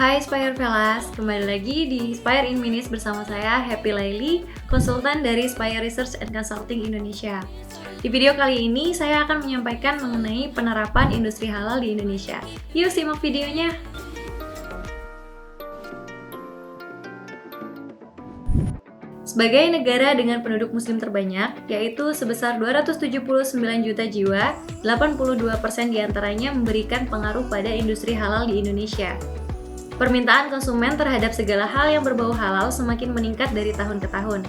Hai Spire Velas, kembali lagi di Spire in Minutes bersama saya Happy Laili, konsultan dari Spire Research and Consulting Indonesia. Di video kali ini saya akan menyampaikan mengenai penerapan industri halal di Indonesia. Yuk simak videonya. Sebagai negara dengan penduduk muslim terbanyak, yaitu sebesar 279 juta jiwa, 82% diantaranya memberikan pengaruh pada industri halal di Indonesia. Permintaan konsumen terhadap segala hal yang berbau halal semakin meningkat dari tahun ke tahun,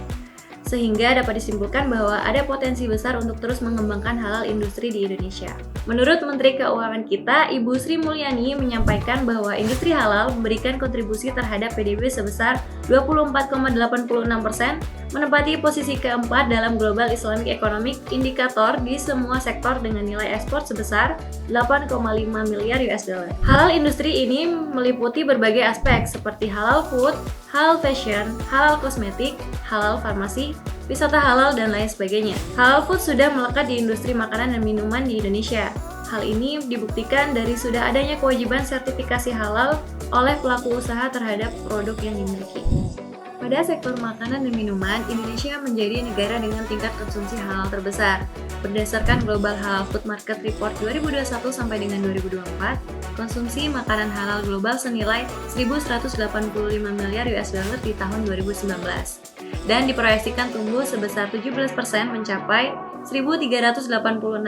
sehingga dapat disimpulkan bahwa ada potensi besar untuk terus mengembangkan halal industri di Indonesia. Menurut Menteri Keuangan kita, Ibu Sri Mulyani menyampaikan bahwa industri halal memberikan kontribusi terhadap PDB sebesar 24,86%, menempati posisi keempat dalam Global Islamic Economic Indicator di semua sektor dengan nilai ekspor sebesar 8,5 miliar US dollar. Halal industri ini meliputi berbagai aspek seperti halal food, halal fashion, halal kosmetik, halal farmasi, wisata halal, dan lain sebagainya. Halal food sudah melekat di industri makanan dan minuman di Indonesia. Hal ini dibuktikan dari sudah adanya kewajiban sertifikasi halal oleh pelaku usaha terhadap produk yang dimiliki. Pada sektor makanan dan minuman, Indonesia menjadi negara dengan tingkat konsumsi halal terbesar. Berdasarkan Global Halal Food Market Report 2021 sampai dengan 2024, konsumsi makanan halal global senilai 1.185 miliar US dollar di tahun 2019 dan diproyeksikan tumbuh sebesar 17% mencapai 1.386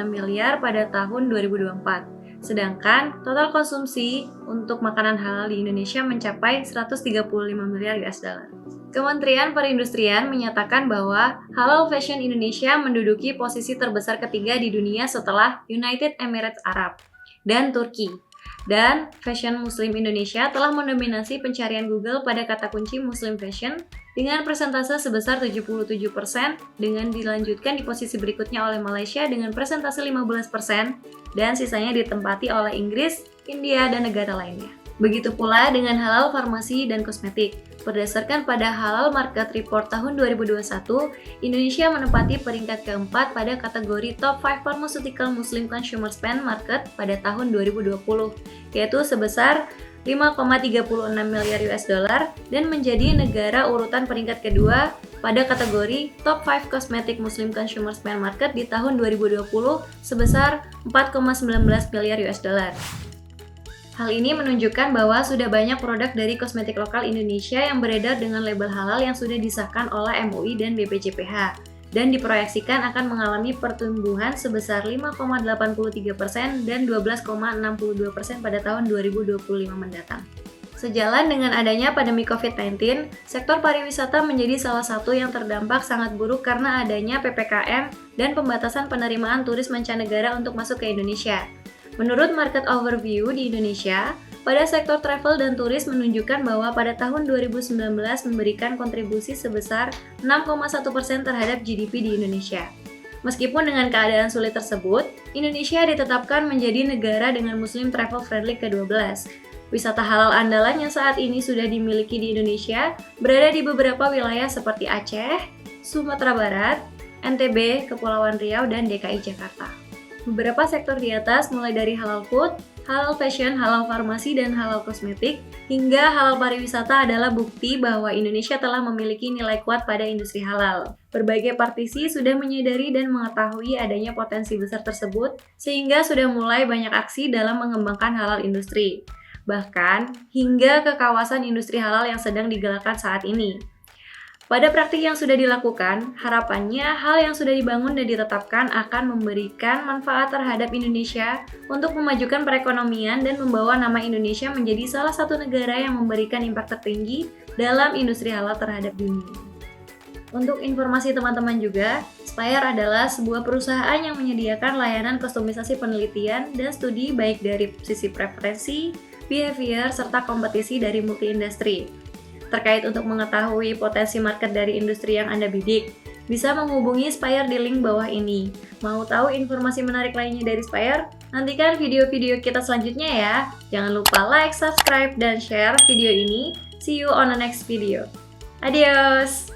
miliar pada tahun 2024. Sedangkan total konsumsi untuk makanan halal di Indonesia mencapai 135 miliar US dollar. Kementerian Perindustrian menyatakan bahwa halal fashion Indonesia menduduki posisi terbesar ketiga di dunia setelah United Emirates Arab dan Turki. Dan fashion muslim Indonesia telah mendominasi pencarian Google pada kata kunci muslim fashion dengan persentase sebesar 77%, dengan dilanjutkan di posisi berikutnya oleh Malaysia dengan persentase 15%, dan sisanya ditempati oleh Inggris, India, dan negara lainnya. Begitu pula dengan halal farmasi dan kosmetik. Berdasarkan pada Halal Market Report tahun 2021, Indonesia menempati peringkat keempat pada kategori Top 5 Pharmaceutical Muslim Consumer Spend Market pada tahun 2020, yaitu sebesar 5,36 miliar US dollar, dan menjadi negara urutan peringkat kedua pada kategori Top 5 Cosmetic Muslim Consumer Spend Market di tahun 2020 sebesar 4,19 miliar US dollar. Hal ini menunjukkan bahwa sudah banyak produk dari kosmetik lokal Indonesia yang beredar dengan label halal yang sudah disahkan oleh MUI dan BPJPH dan diproyeksikan akan mengalami pertumbuhan sebesar 5,83% dan 12,62% pada tahun 2025 mendatang. Sejalan dengan adanya pandemi COVID-19, sektor pariwisata menjadi salah satu yang terdampak sangat buruk karena adanya PPKM dan pembatasan penerimaan turis mancanegara untuk masuk ke Indonesia. Menurut Market Overview di Indonesia, pada sektor travel dan turis menunjukkan bahwa pada tahun 2019 memberikan kontribusi sebesar 6,1% terhadap GDP di Indonesia. Meskipun dengan keadaan sulit tersebut, Indonesia ditetapkan menjadi negara dengan Muslim Travel Friendly ke-12. Wisata halal andalan yang saat ini sudah dimiliki di Indonesia berada di beberapa wilayah seperti Aceh, Sumatera Barat, NTB, Kepulauan Riau, dan DKI Jakarta. Beberapa sektor di atas mulai dari halal food, halal fashion, halal farmasi, dan halal kosmetik, hingga halal pariwisata adalah bukti bahwa Indonesia telah memiliki nilai kuat pada industri halal. Berbagai partisi sudah menyadari dan mengetahui adanya potensi besar tersebut, sehingga sudah mulai banyak aksi dalam mengembangkan halal industri. Bahkan, hingga ke kawasan industri halal yang sedang digalakkan saat ini. Pada praktik yang sudah dilakukan, harapannya hal yang sudah dibangun dan ditetapkan akan memberikan manfaat terhadap Indonesia untuk memajukan perekonomian dan membawa nama Indonesia menjadi salah satu negara yang memberikan impact tertinggi dalam industri halal terhadap dunia. Untuk informasi teman-teman juga, Spire adalah sebuah perusahaan yang menyediakan layanan kustomisasi penelitian dan studi baik dari sisi preferensi, behavior, serta kompetisi dari multi-industri. Terkait untuk mengetahui potensi market dari industri yang Anda bidik, bisa menghubungi Spire di link bawah ini. Mau tahu informasi menarik lainnya dari Spire? Nantikan video-video kita selanjutnya ya. Jangan lupa like, subscribe, dan share video ini. See you on the next video. Adios!